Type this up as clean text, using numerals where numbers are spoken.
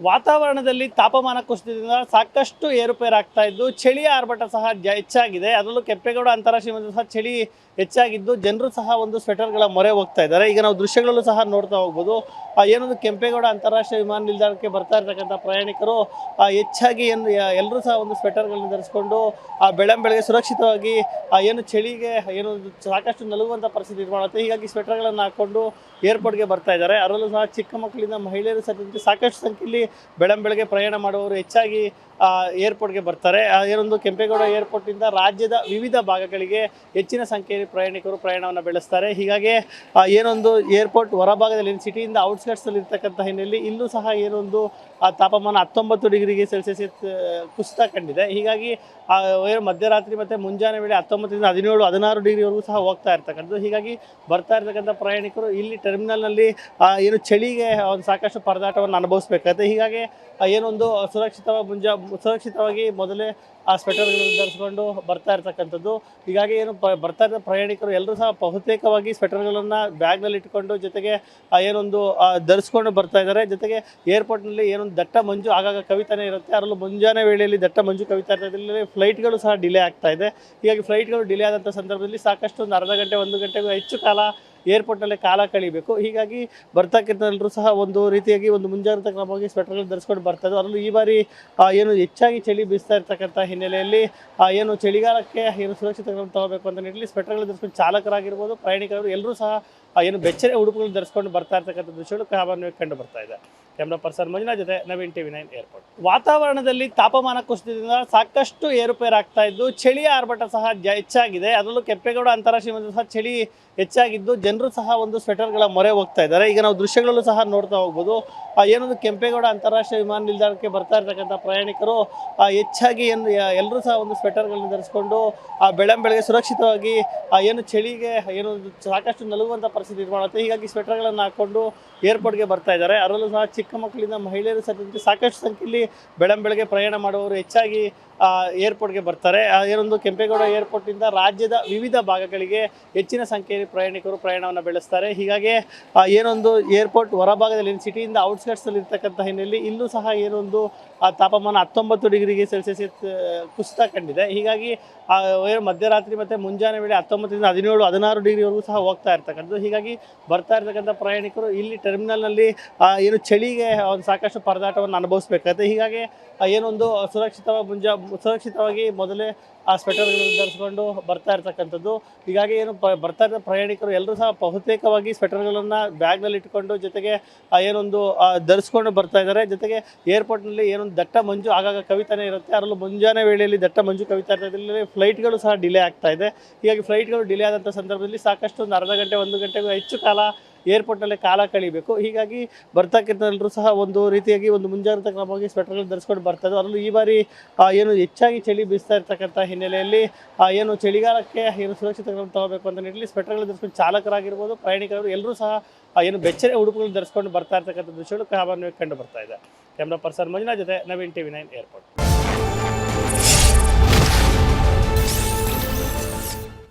ವಾತಾವರಣದಲ್ಲಿ ತಾಪಮಾನ ಕುಸಿತದಿಂದ ಸಾಕಷ್ಟು ಏರುಪೇರಾಗ್ತಾ ಇದ್ದು ಚಳಿಯ ಆರ್ಭಟ ಸಹ ಹೆಚ್ಚಾಗಿದೆ. ಅದರಲ್ಲೂ ಕೆಂಪೇಗೌಡ ಅಂತಾರಾಷ್ಟ್ರೀಯ ವಿಮಾನದಲ್ಲಿ ಸಹ ಚಳಿ ಹೆಚ್ಚಾಗಿದ್ದು ಜನರು ಸಹ ಒಂದು ಸ್ವೆಟರ್ಗಳ ಮೊರೆ ಹೋಗ್ತಾ ಇದ್ದಾರೆ. ಈಗ ನಾವು ದೃಶ್ಯಗಳಲ್ಲೂ ಸಹ ನೋಡ್ತಾ ಹೋಗ್ಬೋದು. ಏನೊಂದು ಕೆಂಪೇಗೌಡ ಅಂತಾರಾಷ್ಟ್ರೀಯ ವಿಮಾನ ನಿಲ್ದಾಣಕ್ಕೆ ಬರ್ತಾ ಇರ್ತಕ್ಕಂಥ ಪ್ರಯಾಣಿಕರು ಹೆಚ್ಚಾಗಿ ಎಲ್ಲರೂ ಸಹ ಒಂದು ಸ್ವೆಟರ್ಗಳನ್ನ ಧರಿಸ್ಕೊಂಡು ಬೆಳಗ್ಗೆ ಸುರಕ್ಷಿತವಾಗಿ ಏನು ಚಳಿಗೆ ಏನು ಸಾಕಷ್ಟು ನಲುಗುವಂಥ ಪರಿಸ್ಥಿತಿ ನಿರ್ಮಾಣ ಆಗುತ್ತೆ. ಹೀಗಾಗಿ ಸ್ವೆಟರ್ಗಳನ್ನು ಹಾಕ್ಕೊಂಡು ಏರ್ಪೋರ್ಟ್ಗೆ ಬರ್ತಾ ಇದ್ದಾರೆ. ಅದರಲ್ಲೂ ಸಹ ಚಿಕ್ಕ ಮಕ್ಕಳಿಂದ ಮಹಿಳೆಯರು ಸೇರಿದಂತೆ ಸಾಕಷ್ಟು ಸಂಖ್ಯೆಯಲ್ಲಿ ಬೆಳಗ್ಗೆ ಪ್ರಯಾಣ ಮಾಡುವವರು ಹೆಚ್ಚಾಗಿ ಏರ್ಪೋರ್ಟ್ಗೆ ಬರ್ತಾರೆ. ಏನೊಂದು ಕೆಂಪೇಗೌಡ ಏರ್ಪೋರ್ಟಿಂದ ರಾಜ್ಯದ ವಿವಿಧ ಭಾಗಗಳಿಗೆ ಹೆಚ್ಚಿನ ಸಂಖ್ಯೆಯಲ್ಲಿ ಪ್ರಯಾಣಿಕರು ಪ್ರಯಾಣವನ್ನು ಬೆಳೆಸ್ತಾರೆ. ಹೀಗಾಗಿ ಏನೊಂದು ಏರ್ಪೋರ್ಟ್ ಹೊರಭಾಗದಲ್ಲಿ ಸಿಟಿಯಿಂದ ಔಟ್ಸ್ಕರ್ಟ್ಸಲ್ಲಿ ಇರ್ತಕ್ಕಂಥ ಹಿನ್ನೆಲೆಯಲ್ಲಿ ಇಲ್ಲೂ ಸಹ ಏನೊಂದು ತಾಪಮಾನ 19 ಡಿಗ್ರಿಗೆ ಸೆಲ್ಸಿಯಸ್ ಕುಸಿತ ಕಂಡಿದೆ. ಹೀಗಾಗಿ ಮಧ್ಯರಾತ್ರಿ ಮತ್ತು ಮುಂಜಾನೆ ವೇಳೆ 19 ರಿಂದ 17, 16 ಡಿಗ್ರಿವರೆಗೂ ಸಹ ಹೋಗ್ತಾ ಇರ್ತಕ್ಕಂಥದ್ದು. ಹೀಗಾಗಿ ಬರ್ತಾ ಇರ್ತಕ್ಕಂಥ ಪ್ರಯಾಣಿಕರು ಇಲ್ಲಿ ಟರ್ಮಿನಲ್ನಲ್ಲಿ ಏನು ಚಳಿಗೆ ಒಂದು ಸಾಕಷ್ಟು ಪರದಾಟವನ್ನು ಅನುಭವಿಸಬೇಕಾಗುತ್ತೆ. ಹೀಗಾಗಿ ಏನೊಂದು ಸುರಕ್ಷಿತವಾಗಿ ಮೊದಲೇ ಸ್ವೆಟರ್ಗಳನ್ನು ಧರಿಸ್ಕೊಂಡು ಬರ್ತಾ ಇರ್ತಕ್ಕಂಥದ್ದು. ಹೀಗಾಗಿ ಬರ್ತಾ ಇದ್ದ ಪ್ರಯಾಣಿಕರು ಎಲ್ಲರೂ ಸಹ ಬಹುತೇಕವಾಗಿ ಸ್ವೆಟರ್ಗಳನ್ನು ಬ್ಯಾಗ್ನಲ್ಲಿ ಇಟ್ಕೊಂಡು ಜೊತೆಗೆ ಏನೊಂದು ಧರಿಸ್ಕೊಂಡು ಬರ್ತಾ ಇದ್ದಾರೆ. ಜೊತೆಗೆ ಏರ್ಪೋರ್ಟ್ನಲ್ಲಿ ಏನೊಂದು ದಟ್ಟ ಮಂಜು ಆಗಾಗ ಕವಿತಾನೇ ಇರುತ್ತೆ. ಅದರಲ್ಲೂ ಮುಂಜಾನೆ ವೇಳೆಯಲ್ಲಿ ದಟ್ಟ ಮಂಜು ಕವಿತಾ ಇರೋದ್ರಲ್ಲಿ ಫ್ಲೈಟ್ಗಳು ಸಹ ಡಿಲೇ ಆಗ್ತಾ ಇದೆ. ಹೀಗಾಗಿ ಫ್ಲೈಟ್ಗಳು ಡಿಲೇ ಆದಂಥ ಸಂದರ್ಭದಲ್ಲಿ ಸಾಕಷ್ಟು ಒಂದು ಅರ್ಧ ಗಂಟೆ 1 ಗಂಟೆಗೂ ಹೆಚ್ಚು ಕಾಲ ಏರ್ಪೋರ್ಟ್ನಲ್ಲೇ ಕಾಲ ಕಳಿಬೇಕು. ಹೀಗಾಗಿ ಬರ್ತಕ್ಕಂಥಲ್ಲರೂ ಸಹ ಒಂದು ರೀತಿಯಾಗಿ ಒಂದು ಮುಂಜಾಗ್ರತಾ ಕ್ರಮವಾಗಿ ಸ್ವೆಟರ್ಗಳು ಧರಿಸ್ಕೊಂಡು ಬರ್ತಾಯಿದ್ರು. ಅದರಲ್ಲೂ ಈ ಬಾರಿ ಏನು ಹೆಚ್ಚಾಗಿ ಚಳಿ ಬೀಸ್ತಾ ಇರ್ತಕ್ಕಂಥ ಹಿನ್ನೆಲೆಯಲ್ಲಿ ಏನು ಚಳಿಗಾಲಕ್ಕೆ ಏನು ಸುರಕ್ಷಿತ ಕ್ರಮ ತಗೋಬೇಕು ಅಂತ ನಿಟ್ಟಿನಲ್ಲಿ ಸ್ವೆಟರ್ಗಳು ಧರಿಸ್ಕೊಂಡು ಚಾಲಕರಾಗಿರ್ಬೋದು, ಪ್ರಯಾಣಿಕರು ಎಲ್ಲರೂ ಸಹ ಏನು ಬೆಚ್ಚನೆ ಉಡುಪುಗಳು ಧರಿಸ್ಕೊಂಡು ಬರ್ತಾ ಇರ್ತಕ್ಕಂಥ ದೃಶ್ಯಗಳು ಸಾಮಾನ್ಯವಾಗಿ ಕಂಡು ಬರ್ತಾ ಇದೆ. ಕ್ಯಾಮ್ರಾ ಪರ್ಸನ್ ಮಂಜುನಾಥ್ ಜೊತೆ ನವೀನ್ TV9 ಏರ್ಪೋರ್ಟ್. ವಾತಾವರಣದಲ್ಲಿ ತಾಪಮಾನ ಕುಸಿತದಿಂದ ಸಾಕಷ್ಟು ಏರುಪೇರಾಗ್ತಾ ಇದ್ದು ಚಳಿಯ ಆರ್ಭಟ ಸಹ ಹೆಚ್ಚಾಗಿದೆ. ಅದರಲ್ಲೂ ಕೆಂಪೇಗೌಡ ಅಂತಾರಾಷ್ಟ್ರೀಯ ವಿಮಾನದಲ್ಲಿ ಸಹ ಚಳಿ ಹೆಚ್ಚಾಗಿದ್ದು ಜನರು ಸಹ ಒಂದು ಸ್ವೆಟರ್ಗಳ ಮೊರೆ ಹೋಗ್ತಾ ಇದ್ದಾರೆ. ಈಗ ನಾವು ದೃಶ್ಯಗಳಲ್ಲೂ ಸಹ ನೋಡ್ತಾ ಹೋಗ್ಬೋದು. ಏನೊಂದು ಕೆಂಪೇಗೌಡ ಅಂತಾರಾಷ್ಟ್ರೀಯ ವಿಮಾನ ನಿಲ್ದಾಣಕ್ಕೆ ಬರ್ತಾ ಇರ್ತಕ್ಕಂಥ ಪ್ರಯಾಣಿಕರು ಹೆಚ್ಚಾಗಿ ಎಲ್ಲರೂ ಸಹ ಒಂದು ಸ್ವೆಟರ್ಗಳನ್ನ ಧರಿಸ್ಕೊಂಡು ಬೆಳಗ್ಗೆ ಸುರಕ್ಷಿತವಾಗಿ ಏನು ಚಳಿಗೆ ಏನು ಸಾಕಷ್ಟು ನಲುಗುವಂಥ ಪರಿಸ್ಥಿತಿ ನಿರ್ಮಾಣ ಆಗುತ್ತೆ. ಹೀಗಾಗಿ ಸ್ವೆಟರ್ಗಳನ್ನು ಹಾಕ್ಕೊಂಡು ಏರ್ಪೋರ್ಟ್ಗೆ ಬರ್ತಾ ಇದ್ದಾರೆ. ಅದರಲ್ಲೂ ಸಹ ಚಿಕ್ಕ ಮಕ್ಕಳಿಂದ ಮಹಿಳೆಯರು ಸೇರಿದಂತೆ ಸಾಕಷ್ಟು ಸಂಖ್ಯೆಯಲ್ಲಿ ಬೆಳಗ್ಗೆ ಪ್ರಯಾಣ ಮಾಡುವವರು ಹೆಚ್ಚಾಗಿ ಏರ್ಪೋರ್ಟ್ಗೆ ಬರ್ತಾರೆ. ಏನೊಂದು ಕೆಂಪೇಗೌಡ ಏರ್ಪೋರ್ಟಿಂದ ರಾಜ್ಯದ ವಿವಿಧ ಭಾಗಗಳಿಗೆ ಹೆಚ್ಚಿನ ಸಂಖ್ಯೆಯಲ್ಲಿ ಪ್ರಯಾಣಿಕರು ಪ್ರಯಾಣವನ್ನು ಬೆಳೆಸ್ತಾರೆ. ಹೀಗಾಗಿ ಏನೊಂದು ಏರ್ಪೋರ್ಟ್ ಹೊರಭಾಗದಲ್ಲಿ ಸಿಟಿಯಿಂದ ಔಟ್ಸ್ಕರ್ಟ್ಸಲ್ಲಿ ಇರ್ತಕ್ಕಂಥ ಹಿನ್ನೆಲೆಯಲ್ಲಿ ಇಲ್ಲೂ ಸಹ ಏನೊಂದು ತಾಪಮಾನ 19 ಡಿಗ್ರಿಗೆ ಸೆಲ್ಸಿಯಸ್ ಕುಸಿತ ಕಂಡಿದೆ. ಹೀಗಾಗಿ ಮಧ್ಯರಾತ್ರಿ ಮತ್ತು ಮುಂಜಾನೆ ವೇಳೆ 19 ರಿಂದ 17, 16 ಡಿಗ್ರಿವರೆಗೂ ಸಹ ಹೋಗ್ತಾ ಇರ್ತಕ್ಕಂಥದ್ದು. ಹೀಗಾಗಿ ಬರ್ತಾ ಇರ್ತಕ್ಕಂಥ ಪ್ರಯಾಣಿಕರು ಇಲ್ಲಿ ಟರ್ಮಿನಲ್ನಲ್ಲಿ ಏನು ಚಳಿಗೆ ಒಂದು ಸಾಕಷ್ಟು ಪರದಾಟವನ್ನು ಅನುಭವಿಸಬೇಕಾಗುತ್ತೆ. ಹೀಗಾಗಿ ಏನೊಂದು ಸುರಕ್ಷಿತವಾಗಿ ಮೊದಲೇ ಸ್ವೆಟರ್ಗಳನ್ನು ಧರಿಸ್ಕೊಂಡು ಬರ್ತಾ ಇರ್ತಕ್ಕಂಥದ್ದು. ಹೀಗಾಗಿ ಬರ್ತಾ ಇದ್ದ ಪ್ರಯಾಣಿಕರು ಎಲ್ಲರೂ ಸಹ ಬಹುತೇಕವಾಗಿ ಸ್ವೆಟರ್ಗಳನ್ನು ಬ್ಯಾಗ್ನಲ್ಲಿ ಇಟ್ಕೊಂಡು ಜೊತೆಗೆ ಏನೊಂದು ಧರಿಸ್ಕೊಂಡು ಬರ್ತಾ ಇದ್ದಾರೆ. ಜೊತೆಗೆ ಏರ್ಪೋರ್ಟ್ನಲ್ಲಿ ಏನೊಂದು ದಟ್ಟ ಮಂಜು ಆಗಾಗ ಕವಿತಾನೇ ಇರುತ್ತೆ. ಅದರಲ್ಲೂ ಮುಂಜಾನೆ ವೇಳೆಯಲ್ಲಿ ದಟ್ಟ ಮಂಜು ಕವಿತಾ ಇರೋದ್ರಲ್ಲಿ ಫ್ಲೈಟ್ಗಳು ಸಹ ಡಿಲೇ ಆಗ್ತಾ ಇದೆ. ಹೀಗಾಗಿ ಫ್ಲೈಟ್ಗಳು ಡಿಲೇ ಆದಂಥ ಸಂದರ್ಭದಲ್ಲಿ ಸಾಕಷ್ಟು ಒಂದು ಅರ್ಧ ಗಂಟೆ 1 ಗಂಟೆಗೂ ಹೆಚ್ಚು ಕಾಲ ಏರ್ಪೋರ್ಟ್ನಲ್ಲೇ ಕಾಲ ಕಳಿಬೇಕು. ಹೀಗಾಗಿ ಬರ್ತಕ್ಕಂಥಲ್ಲರೂ ಸಹ ಒಂದು ರೀತಿಯಾಗಿ ಒಂದು ಮುಂಜಾಗ್ರತಾ ಕ್ರಮವಾಗಿ ಸ್ವೆಟರ್ಗಳು ಧರಿಸ್ಕೊಂಡು ಬರ್ತಾಯಿದ್ರು. ಅದರಲ್ಲೂ ಈ ಬಾರಿ ಏನು ಹೆಚ್ಚಾಗಿ ಚಳಿ ಬೀಸ್ತಾ ಇರ್ತಕ್ಕಂಥ ಹಿನ್ನೆಲೆಯಲ್ಲಿ ಏನು ಚಳಿಗಾಲಕ್ಕೆ ಏನು ಸುರಕ್ಷಿತ ಕ್ರಮ ತಗೋಬೇಕು ಅಂತ ನಿಟ್ಟಿನಲ್ಲಿ ಸ್ವೆಟರ್ಗಳು ಧರಿಸ್ಕೊಂಡು ಚಾಲಕರಾಗಿರ್ಬೋದು, ಪ್ರಯಾಣಿಕರು ಎಲ್ಲರೂ ಸಹ ಏನು ಬೆಚ್ಚನೆ ಉಡುಪುಗಳು ಧರಿಸ್ಕೊಂಡು ಬರ್ತಾ ಇರ್ತಕ್ಕಂಥ ದೃಶ್ಯಗಳು ಸಾಮಾನ್ಯವಾಗಿ ಕಂಡು ಬರ್ತಾ ಇದೆ. ಕ್ಯಾಮ್ರಾ ಪರ್ಸನ್ ಮಂಜುನಾಥ್ ಜೊತೆ ನವೀನ್ TV9 ಏರ್ಪೋರ್ಟ್.